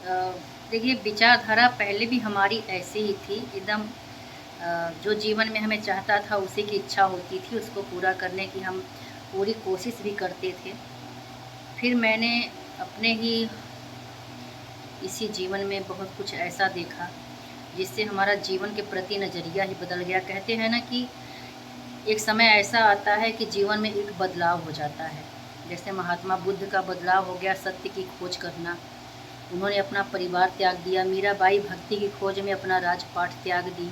देखिए, विचारधारा पहले भी हमारी ऐसी ही थी एकदम। जो जीवन में हमें चाहता था उसी की इच्छा होती थी, उसको पूरा करने की हम पूरी कोशिश भी करते थे। फिर मैंने अपने ही इसी जीवन में बहुत कुछ ऐसा देखा जिससे हमारा जीवन के प्रति नज़रिया ही बदल गया। कहते हैं ना कि एक समय ऐसा आता है कि जीवन में एक बदलाव हो जाता है। जैसे महात्मा बुद्ध का बदलाव हो गया सत्य की खोज करना। उन्होंने अपना परिवार त्याग दिया। मीराबाई भक्ति की खोज में अपना राजपाट त्याग दी।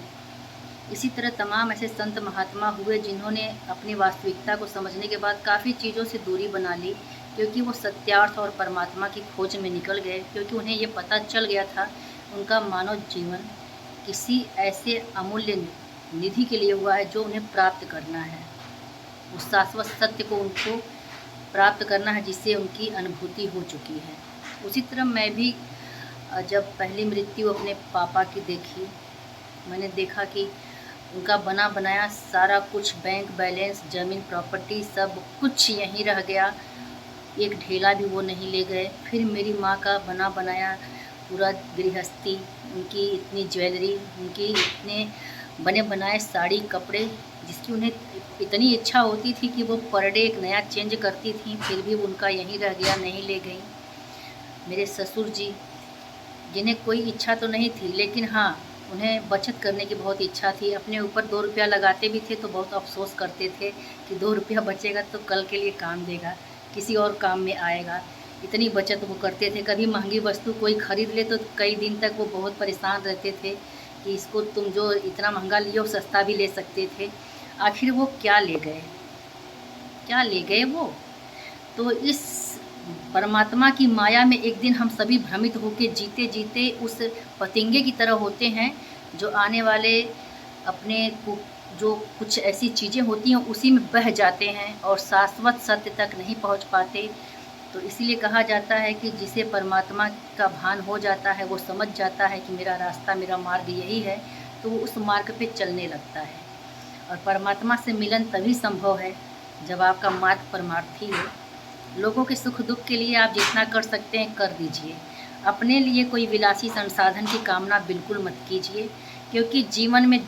इसी तरह तमाम ऐसे संत महात्मा हुए जिन्होंने अपनी वास्तविकता को समझने के बाद काफ़ी चीज़ों से दूरी बना ली, क्योंकि वो सत्यार्थ और परमात्मा की खोज में निकल गए। क्योंकि उन्हें ये पता चल गया था उनका मानव जीवन किसी ऐसे अमूल्य निधि के लिए हुआ है जो उन्हें प्राप्त करना है। उस शाश्वत सत्य को उनको प्राप्त करना है जिससे उनकी अनुभूति हो चुकी है। उसी तरह मैं भी जब पहली मृत्यु अपने पापा की देखी, मैंने देखा कि उनका बना बनाया सारा कुछ, बैंक बैलेंस, ज़मीन प्रॉपर्टी सब कुछ यहीं रह गया। एक ढेला भी वो नहीं ले गए। फिर मेरी माँ का बना बनाया पूरा गृहस्थी, उनकी इतनी ज्वेलरी, उनकी इतने बने बनाए साड़ी कपड़े, जिसकी उन्हें इतनी इच्छा होती थी कि वो पर डे एक नया चेंज करती थी, फिर भी उनका यहीं रह गया, नहीं ले गई। मेरे ससुर जी, जिन्हें कोई इच्छा तो नहीं थी, लेकिन हाँ, उन्हें बचत करने की बहुत इच्छा थी। अपने ऊपर 2 रुपया लगाते भी थे तो बहुत अफसोस करते थे कि 2 रुपया बचेगा तो कल के लिए काम देगा, किसी और काम में आएगा। इतनी बचत वो करते थे। कभी महंगी वस्तु कोई ख़रीद ले तो कई दिन तक वो बहुत परेशान रहते थे कि इसको तुम जो इतना महंगा लिए हो सस्ता भी ले सकते थे। आखिर वो क्या ले गए, क्या ले गए वो? तो इस परमात्मा की माया में एक दिन हम सभी भ्रमित होकर जीते जीते उस पतंगे की तरह होते हैं जो आने वाले अपने जो कुछ ऐसी चीज़ें होती हैं उसी में बह जाते हैं और शाश्वत सत्य तक नहीं पहुंच पाते। तो इसीलिए कहा जाता है कि जिसे परमात्मा का भान हो जाता है, वो समझ जाता है कि मेरा रास्ता, मेरा मार्ग यही है, तो वो उस मार्ग पे चलने लगता है। और परमात्मा से मिलन तभी संभव है जब आपका मार्ग परमार्थी हो। लोगों के सुख दुख के लिए आप जितना कर सकते हैं कर दीजिए। अपने लिए कोई विलासी संसाधन की कामना बिल्कुल मत कीजिए, क्योंकि जीवन में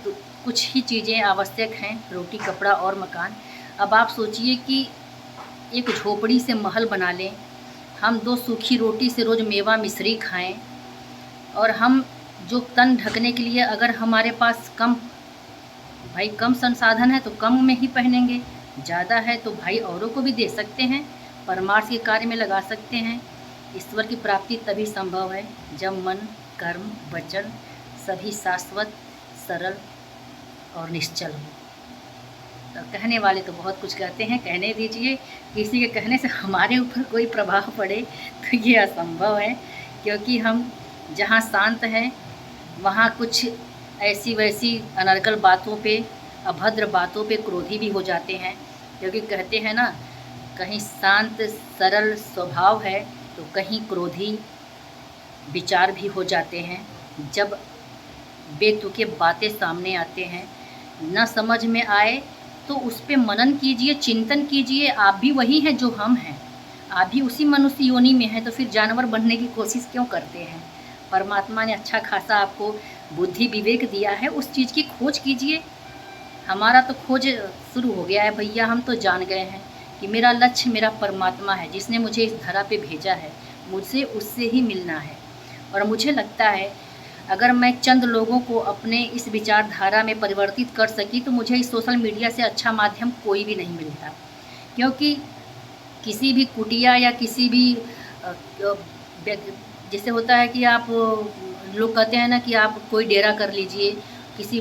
कुछ ही चीज़ें आवश्यक हैं, रोटी, कपड़ा और मकान। अब आप सोचिए कि एक झोपड़ी से महल बना लें, हम 2 सूखी रोटी से रोज़ मेवा मिश्री खाएं, और हम जो तन ढकने के लिए अगर हमारे पास कम संसाधन है तो कम में ही पहनेंगे, ज़्यादा है तो भाई औरों को भी दे सकते हैं, परमार्थ के कार्य में लगा सकते हैं। ईश्वर की प्राप्ति तभी संभव है जब मन, कर्म, वचन सभी शाश्वत, सरल और निश्चल हो। तो कहने वाले तो बहुत कुछ कहते हैं, कहने दीजिए। किसी के कहने से हमारे ऊपर कोई प्रभाव पड़े तो ये असंभव है, क्योंकि हम जहाँ शांत हैं वहाँ कुछ ऐसी वैसी अनर्गल बातों पे, अभद्र बातों पे क्रोधी भी हो जाते हैं। क्योंकि कहते हैं ना, कहीं शांत सरल स्वभाव है तो कहीं क्रोधी विचार भी हो जाते हैं। जब बेतुके बातें सामने आते हैं, न समझ में आए तो उस पे मनन कीजिए, चिंतन कीजिए। आप भी वही हैं जो हम हैं, आप भी उसी मनुष्य योनि में हैं, तो फिर जानवर बनने की कोशिश क्यों करते हैं? परमात्मा ने अच्छा खासा आपको बुद्धि विवेक दिया है, उस चीज़ की खोज कीजिए। हमारा तो खोज शुरू हो गया है भैया, हम तो जान गए हैं कि मेरा लक्ष्य मेरा परमात्मा है, जिसने मुझे इस धरा पे भेजा है, मुझे उससे ही मिलना है। और मुझे लगता है अगर मैं चंद लोगों को अपने इस विचारधारा में परिवर्तित कर सकी तो मुझे इस सोशल मीडिया से अच्छा माध्यम कोई भी नहीं मिलता। क्योंकि किसी भी कुटिया या किसी भी जैसे होता है कि आप, लोग कहते हैं ना कि आप कोई डेरा कर लीजिए, किसी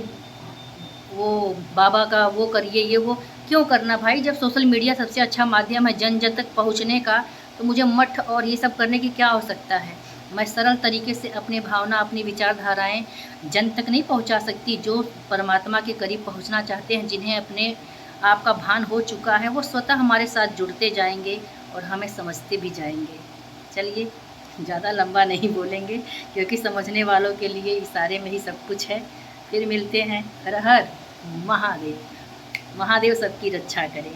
वो बाबा का वो करिए, ये वो क्यों करना भाई? जब सोशल मीडिया सबसे अच्छा माध्यम है जन जन तक पहुंचने का, तो मुझे मठ और ये सब करने की क्या आवश्यकता है? मैं सरल तरीके से अपनी भावना, अपनी विचारधाराएं जन तक नहीं पहुंचा सकती? जो परमात्मा के करीब पहुंचना चाहते हैं, जिन्हें अपने आप का भान हो चुका है, वो स्वतः हमारे साथ जुड़ते जाएंगे और हमें समझते भी जाएंगे। चलिए, ज़्यादा लंबा नहीं बोलेंगे, क्योंकि समझने वालों के लिए इशारे में ही सब कुछ है। फिर मिलते हैं। हर हर महादेव। महादेव सबकी रक्षा करें।